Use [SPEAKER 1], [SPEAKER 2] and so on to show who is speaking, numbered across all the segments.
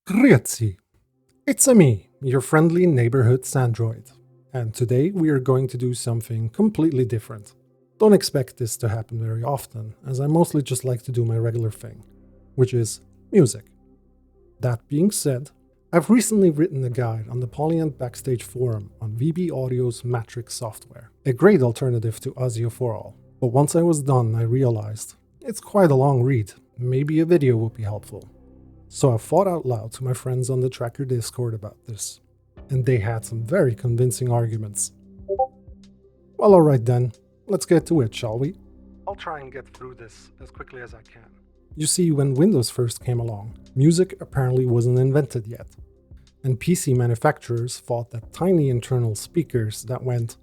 [SPEAKER 1] Grüezi! It's me, your friendly neighborhood Sandroid, and today we are going to do something completely different. Don't expect this to happen very often, as I mostly just like to do my regular thing, which is music. That being said, I've recently written a guide on the Polyend Backstage forum on VB Audio's Matrix software, a great alternative to ASIO4ALL. But once I was done, I realized it's quite a long read, maybe a video would be helpful. So I thought out loud to my friends on the Tracker Discord about this, and they had some very convincing arguments. Well, alright then, let's get to it, shall we? I'll try and get through this as quickly as I can. You see, when Windows first came along, music apparently wasn't invented yet, and PC manufacturers thought that tiny internal speakers that went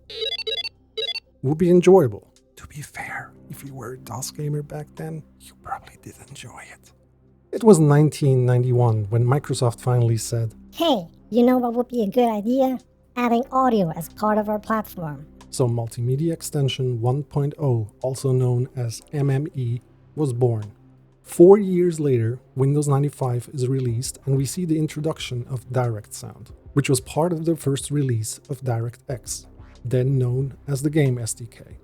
[SPEAKER 1] would be enjoyable. To be fair, if you were a DOS gamer back then, you probably did enjoy it. It was 1991 when Microsoft finally said,
[SPEAKER 2] "Hey, you know what would be a good idea? Adding audio as part of our platform."
[SPEAKER 1] So Multimedia Extension 1.0, also known as MME, was born. 4 years later, Windows 95 is released and we see the introduction of Direct Sound, which was part of the first release of DirectX, then known as the Game SDK.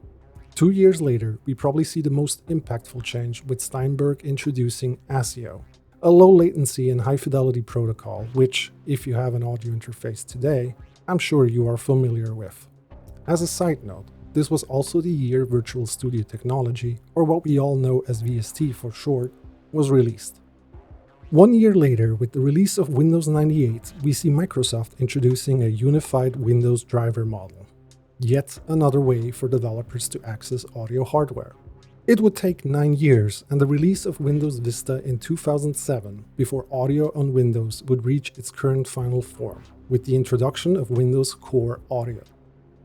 [SPEAKER 1] 2 years later, we probably see the most impactful change with Steinberg introducing ASIO, a low latency and high fidelity protocol, which, if you have an audio interface today, I'm sure you are familiar with. As a side note, this was also the year Virtual Studio Technology, or what we all know as VST for short, was released. 1 year later, with the release of Windows 98, we see Microsoft introducing a unified Windows driver model. Yet another way for developers to access audio hardware. It would take 9 years and the release of Windows Vista in 2007 before audio on Windows would reach its current final form, with the introduction of Windows Core Audio,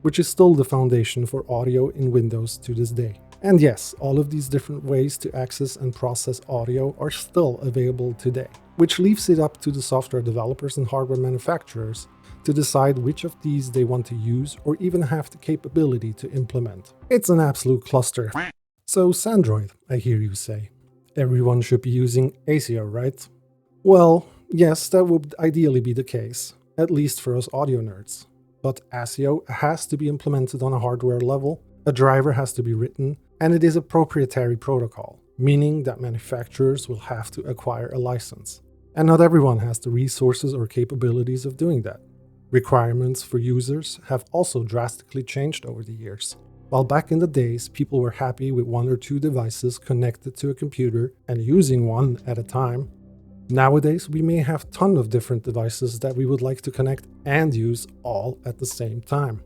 [SPEAKER 1] which is still the foundation for audio in Windows to this day. And yes, all of these different ways to access and process audio are still available today, which leaves it up to the software developers and hardware manufacturers to decide which of these they want to use or even have the capability to implement. It's an absolute cluster. So Sandroid, I hear you say. Everyone should be using ASIO, right? Well, yes, that would ideally be the case, at least for us audio nerds. But ASIO has to be implemented on a hardware level, a driver has to be written, and it is a proprietary protocol, meaning that manufacturers will have to acquire a license. And not everyone has the resources or capabilities of doing that. Requirements for users have also drastically changed over the years. While back in the days, people were happy with 1 or 2 devices connected to a computer and using one at a time, nowadays we may have a ton of different devices that we would like to connect and use all at the same time.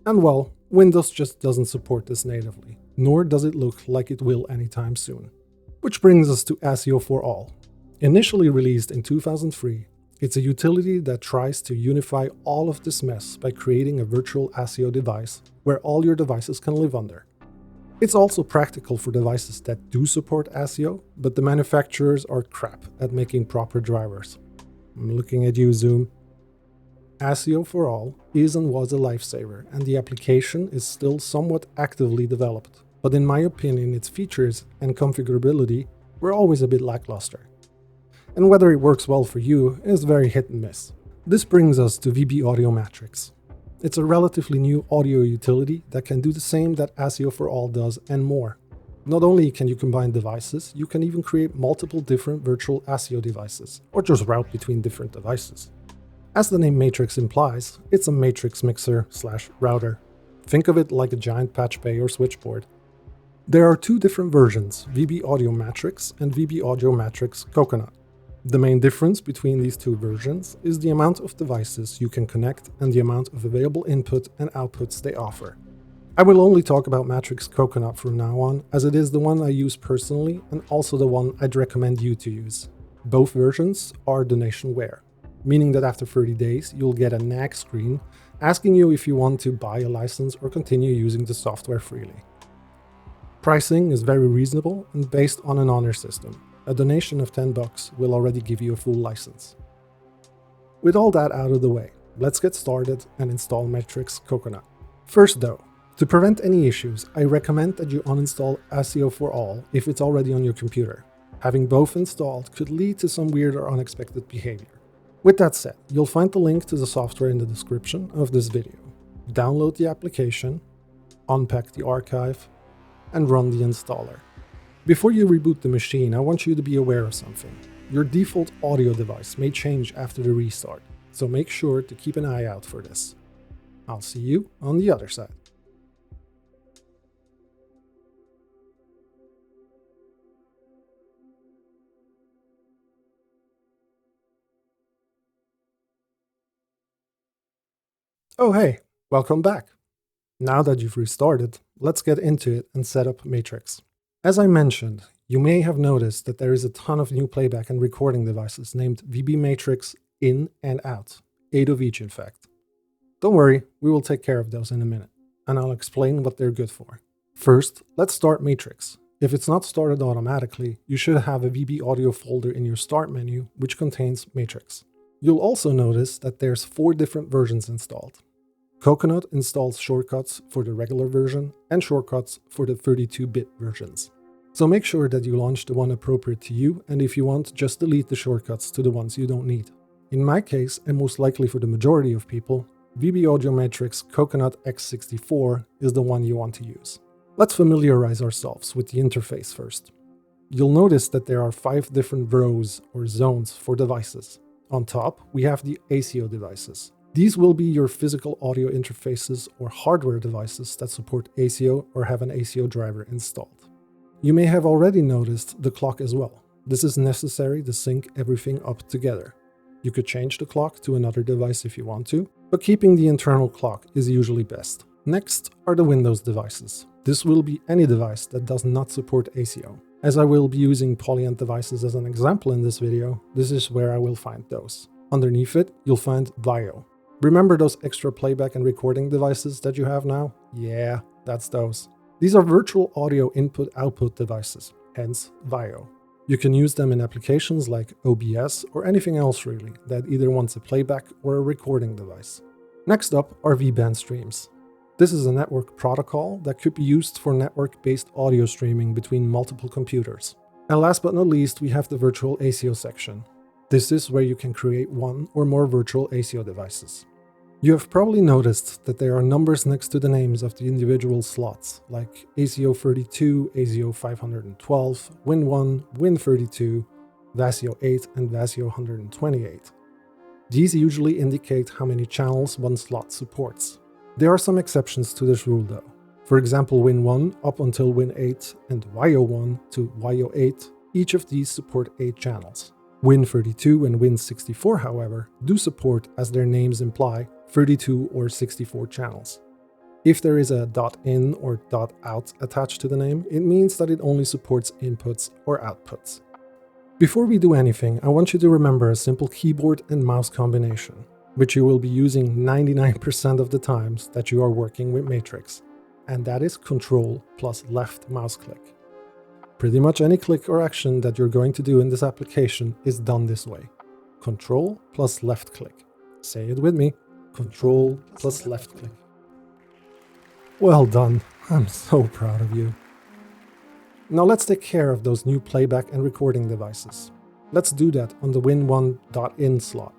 [SPEAKER 1] And well, Windows just doesn't support this natively, nor does it look like it will anytime soon. Which brings us to ASIO4ALL. Initially released in 2003, it's a utility that tries to unify all of this mess by creating a virtual ASIO device where all your devices can live under. It's also practical for devices that do support ASIO, but the manufacturers are crap at making proper drivers. I'm looking at you, Zoom. ASIO4ALL is and was a lifesaver, and the application is still somewhat actively developed, but in my opinion its features and configurability were always a bit lackluster. And whether it works well for you is very hit and miss. This brings us to VB-Matrix. It's a relatively new audio utility that can do the same that ASIO4ALL does and more. Not only can you combine devices, you can even create multiple different virtual ASIO devices, or just route between different devices. As the name Matrix implies, it's a matrix mixer/router. Think of it like a giant patch bay or switchboard. There are 2 different versions, VB-Matrix and VB-Matrix Coconut. The main difference between these 2 versions is the amount of devices you can connect and the amount of available input and outputs they offer. I will only talk about Matrix Coconut from now on, as it is the one I use personally and also the one I'd recommend you to use. Both versions are donationware, meaning that after 30 days you'll get a nag screen asking you if you want to buy a license or continue using the software freely. Pricing is very reasonable and based on an honor system. A donation of $10 will already give you a full license. With all that out of the way, let's get started and install Matrix Coconut. First though, to prevent any issues, I recommend that you uninstall ASIO4ALL if it's already on your computer. Having both installed could lead to some weird or unexpected behavior. With that said, you'll find the link to the software in the description of this video. Download the application, unpack the archive, and run the installer. Before you reboot the machine, I want you to be aware of something. Your default audio device may change after the restart, so make sure to keep an eye out for this. I'll see you on the other side. Oh hey, welcome back. Now that you've restarted, let's get into it and set up Matrix. As I mentioned, you may have noticed that there is a ton of new playback and recording devices named VB-Matrix in and out, 8 of each in fact. Don't worry, we will take care of those in a minute, and I'll explain what they're good for. First, let's start Matrix. If it's not started automatically, you should have a VB Audio folder in your Start menu, which contains Matrix. You'll also notice that there's 4 different versions installed. Coconut installs shortcuts for the regular version and shortcuts for the 32-bit versions. So make sure that you launch the one appropriate to you, and if you want, just delete the shortcuts to the ones you don't need. In my case, and most likely for the majority of people, VB Audio Matrix Coconut X64 is the one you want to use. Let's familiarize ourselves with the interface first. You'll notice that there are 5 different rows or zones for devices. On top, we have the ASIO devices. These will be your physical audio interfaces or hardware devices that support ASIO or have an ASIO driver installed. You may have already noticed the clock as well. This is necessary to sync everything up together. You could change the clock to another device if you want to, but keeping the internal clock is usually best. Next are the Windows devices. This will be any device that does not support ASIO. As I will be using Polyend devices as an example in this video, this is where I will find those. Underneath it, you'll find VAIO. Remember those extra playback and recording devices that you have now? Yeah, that's those. These are virtual audio input-output devices, hence VAIO. You can use them in applications like OBS or anything else really that either wants a playback or a recording device. Next up are V-band streams. This is a network protocol that could be used for network-based audio streaming between multiple computers. And last but not least, we have the virtual ASIO section. This is where you can create one or more virtual ASIO devices. You have probably noticed that there are numbers next to the names of the individual slots, like ASIO32, ASIO512, Win1, Win32, VASIO8, and VASIO128. These usually indicate how many channels one slot supports. There are some exceptions to this rule though. For example, Win1 up until Win8 and VAIO1 to VAIO8, each of these support 8 channels. Win32 and Win64, however, do support, as their names imply, 32 or 64 channels. If there is a .in or .out attached to the name, it means that it only supports inputs or outputs. Before we do anything, I want you to remember a simple keyboard and mouse combination, which you will be using 99% of the times that you are working with Matrix, and that is Ctrl plus left mouse click. Pretty much any click or action that you're going to do in this application is done this way. Ctrl plus left click. Say it with me. Ctrl plus left click. Well done. I'm so proud of you. Now let's take care of those new playback and recording devices. Let's do that on the Win1.in slot.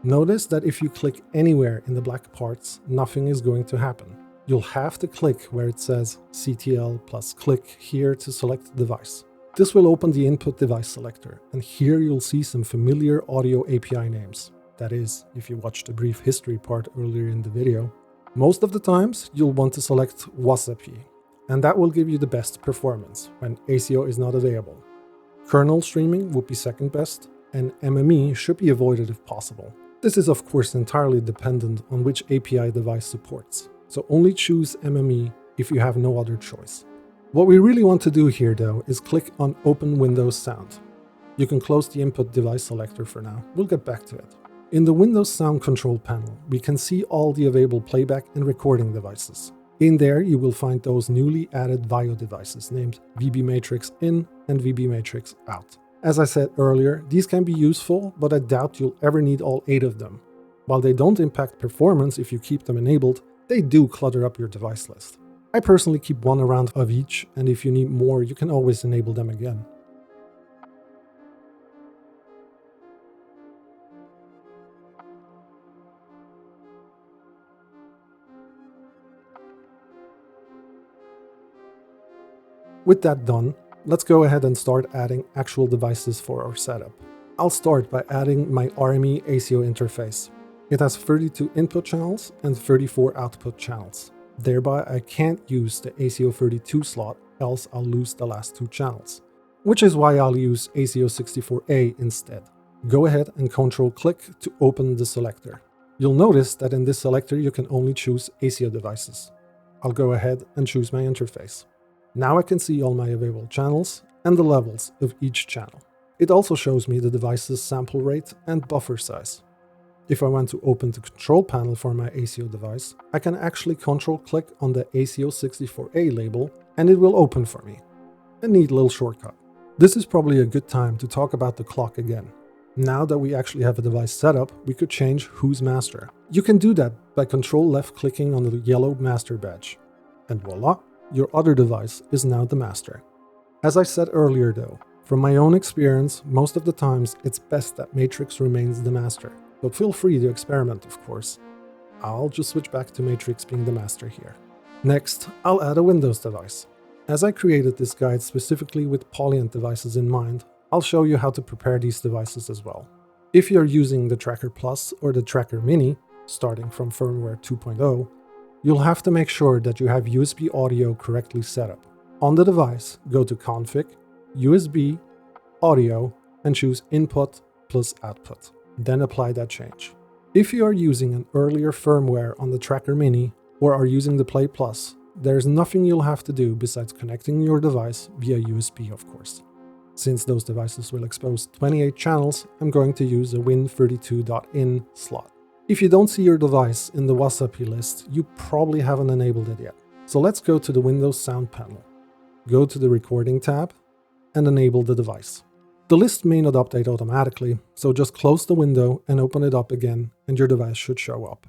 [SPEAKER 1] Notice that if you click anywhere in the black parts, nothing is going to happen. You'll have to click where it says CTL plus click here to select the device. This will open the input device selector, and here you'll see some familiar audio API names. That is, if you watched the brief history part earlier in the video. Most of the times, you'll want to select WASAP, and that will give you the best performance when ASIO is not available. Kernel streaming would be second best, and MME should be avoided if possible. This is of course entirely dependent on which API device supports, so only choose MME if you have no other choice. What we really want to do here though is click on Open Windows Sound. You can close the input device selector for now, we'll get back to it. In the Windows Sound Control panel, we can see all the available playback and recording devices. In there you will find those newly added VAIO devices named VB-Matrix In and VB-Matrix Out. As I said earlier, these can be useful, but I doubt you'll ever need all 8 of them. While they don't impact performance if you keep them enabled, they do clutter up your device list. I personally keep one around of each, and if you need more, you can always enable them again. With that done, let's go ahead and start adding actual devices for our setup. I'll start by adding my RME ASIO interface. It has 32 input channels and 34 output channels. Thereby, I can't use the ASIO32 slot, else I'll lose the last two channels. Which is why I'll use ASIO64A instead. Go ahead and Ctrl-click to open the selector. You'll notice that in this selector you can only choose ASIO devices. I'll go ahead and choose my interface. Now I can see all my available channels and the levels of each channel. It also shows me the device's sample rate and buffer size. If I want to open the control panel for my ASIO device, I can actually Ctrl-click on the ASIO64A label and it will open for me. A neat little shortcut. This is probably a good time to talk about the clock again. Now that we actually have a device set up, we could change who's master. You can do that by Ctrl-left-clicking on the yellow master badge. And voila, your other device is now the master. As I said earlier though, from my own experience, most of the times it's best that Matrix remains the master. But feel free to experiment, of course. I'll just switch back to Matrix being the master here. Next, I'll add a Windows device. As I created this guide specifically with Polyend devices in mind, I'll show you how to prepare these devices as well. If you're using the Tracker Plus or the Tracker Mini, starting from firmware 2.0, you'll have to make sure that you have USB audio correctly set up. On the device, go to Config, USB, Audio, and choose Input plus Output. Then apply that change. If you are using an earlier firmware on the Tracker Mini or are using the Play Plus, there's nothing you'll have to do besides connecting your device via USB, of course. Since those devices will expose 28 channels, I'm going to use a Win32.in slot. If you don't see your device in the WASAP list, you probably haven't enabled it yet. So let's go to the Windows Sound panel. Go to the Recording tab and enable the device. The list may not update automatically, so just close the window and open it up again and your device should show up.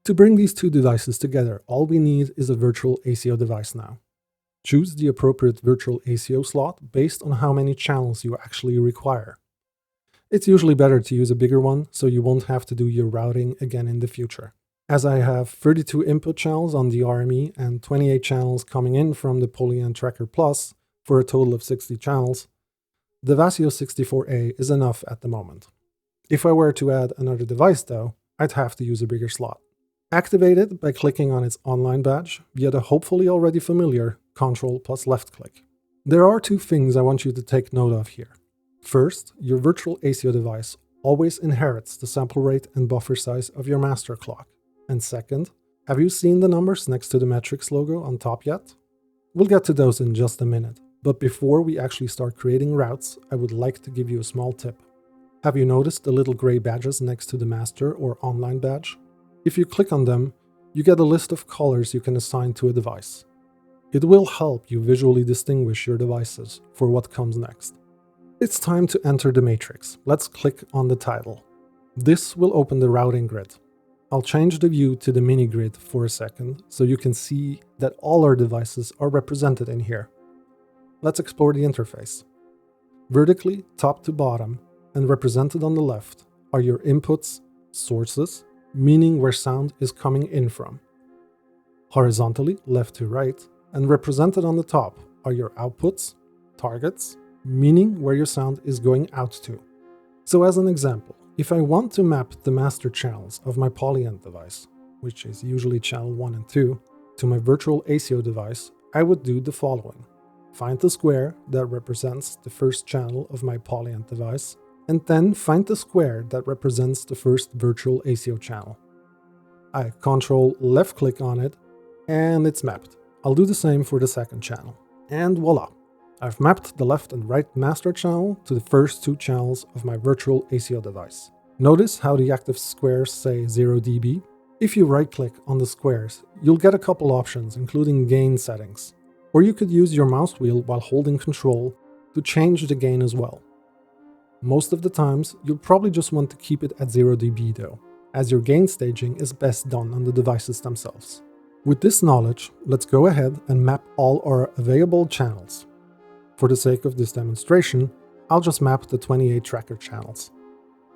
[SPEAKER 1] To bring these two devices together, all we need is a virtual ASIO device now. Choose the appropriate virtual ASIO slot based on how many channels you actually require. It's usually better to use a bigger one so you won't have to do your routing again in the future. As I have 32 input channels on the RME and 28 channels coming in from the Polyend Tracker Plus for a total of 60 channels, the ASIO64A is enough at the moment. If I were to add another device though, I'd have to use a bigger slot. Activate it by clicking on its online badge via the hopefully already familiar Ctrl plus left click. There are two things I want you to take note of here. First, your virtual ASIO device always inherits the sample rate and buffer size of your master clock. And second, have you seen the numbers next to the Matrix logo on top yet? We'll get to those in just a minute, but before we actually start creating routes, I would like to give you a small tip. Have you noticed the little gray badges next to the master or online badge? If you click on them, you get a list of colors you can assign to a device. It will help you visually distinguish your devices for what comes next. It's time to enter the matrix. Let's click on the title. This will open the routing grid. I'll change the view to the mini grid for a second so you can see that all our devices are represented in here. Let's explore the interface. Vertically, top to bottom, and represented on the left are your inputs, sources, meaning where sound is coming in from. Horizontally, left to right, and represented on the top are your outputs, targets, meaning where your sound is going out to. So as an example, if I want to map the master channels of my Polyend device, which is usually channel 1 and 2, to my virtual ASIO device, I would do the following. Find the square that represents the first channel of my Polyend device, and then find the square that represents the first virtual ASIO channel. I Ctrl left click on it, and it's mapped. I'll do the same for the second channel. And voila! I've mapped the left and right master channel to the first two channels of my virtual ASIO device. Notice how the active squares say 0 dB? If you right-click on the squares, you'll get a couple options, including gain settings. Or you could use your mouse wheel while holding Control to change the gain as well. Most of the times, you'll probably just want to keep it at 0 dB though, as your gain staging is best done on the devices themselves. With this knowledge, let's go ahead and map all our available channels. For the sake of this demonstration, I'll just map the 28 tracker channels.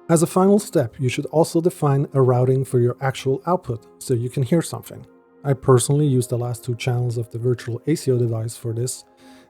[SPEAKER 1] As a final step, you should also define a routing for your actual output so you can hear something. I personally use the last two channels of the virtual ASIO device for this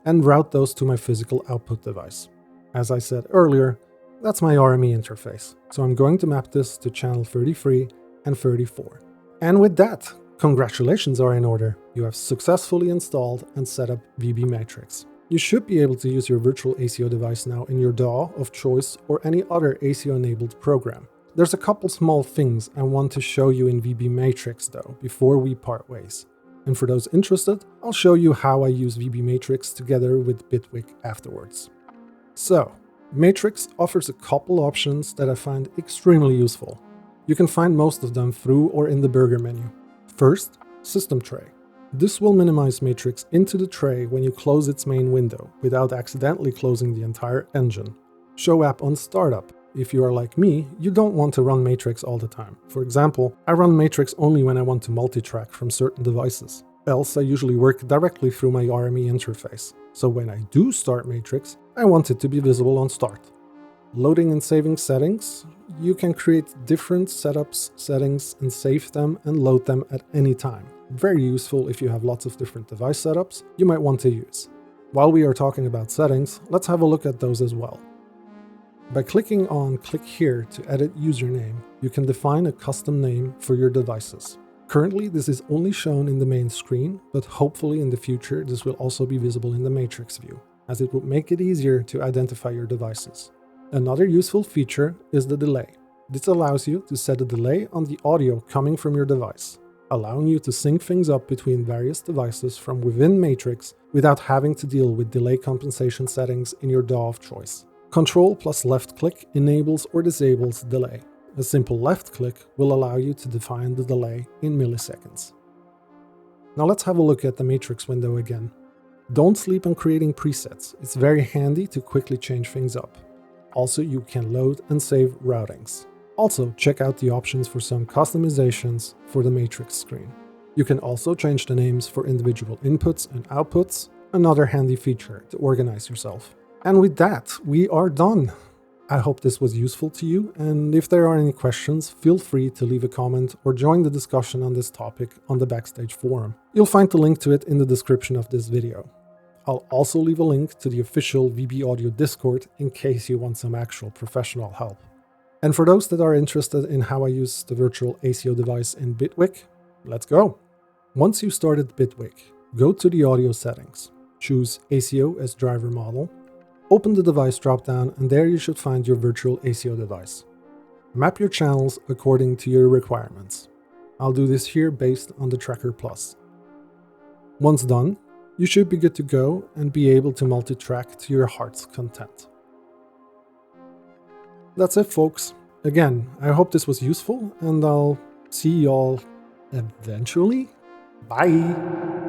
[SPEAKER 1] and route those to my physical output device. As I said earlier, that's my RME interface, so I'm going to map this to channel 33 and 34. And with that, congratulations are in order. You have successfully installed and set up VB-Matrix. You should be able to use your virtual ASIO device now in your DAW of choice or any other ASIO-enabled program. There's a couple small things I want to show you in VB-Matrix though, before we part ways. And for those interested, I'll show you how I use VB-Matrix together with Bitwig afterwards. So, Matrix offers a couple options that I find extremely useful. You can find most of them through or in the burger menu. First, System Tray. This will minimize Matrix into the tray when you close its main window, without accidentally closing the entire engine. Show app on startup. If you are like me, you don't want to run Matrix all the time. For example, I run Matrix only when I want to multitrack from certain devices. Else I usually work directly through my RME interface. So when I do start Matrix, I want it to be visible on start. Loading and saving settings. You can create different setups, settings, and save them and load them at any time. Very useful if you have lots of different device setups you might want to use. While we are talking about settings, let's have a look at those as well. By clicking on Click Here to edit username, you can define a custom name for your devices. Currently, this is only shown in the main screen, but hopefully in the future this will also be visible in the Matrix view, as it will make it easier to identify your devices. Another useful feature is the delay. This allows you to set a delay on the audio coming from your device, allowing you to sync things up between various devices from within Matrix without having to deal with delay compensation settings in your DAW of choice. Control plus left click enables or disables delay. A simple left click will allow you to define the delay in milliseconds. Now let's have a look at the Matrix window again. Don't sleep on creating presets, it's very handy to quickly change things up. Also, you can load and save routings. Also, check out the options for some customizations for the Matrix screen. You can also change the names for individual inputs and outputs, another handy feature to organize yourself. And with that, we are done. I hope this was useful to you, and if there are any questions, feel free to leave a comment or join the discussion on this topic on the Backstage forum. You'll find the link to it in the description of this video. I'll also leave a link to the official VB Audio Discord in case you want some actual professional help. And for those that are interested in how I use the virtual ASIO device in Bitwig, let's go! Once you've started Bitwig, go to the audio settings, choose ASIO as driver model, open the device dropdown, and there you should find your virtual ASIO device. Map your channels according to your requirements. I'll do this here based on the Tracker Plus. Once done, you should be good to go and be able to multi-track to your heart's content. That's it, folks. Again, I hope this was useful, and I'll see y'all eventually. Bye!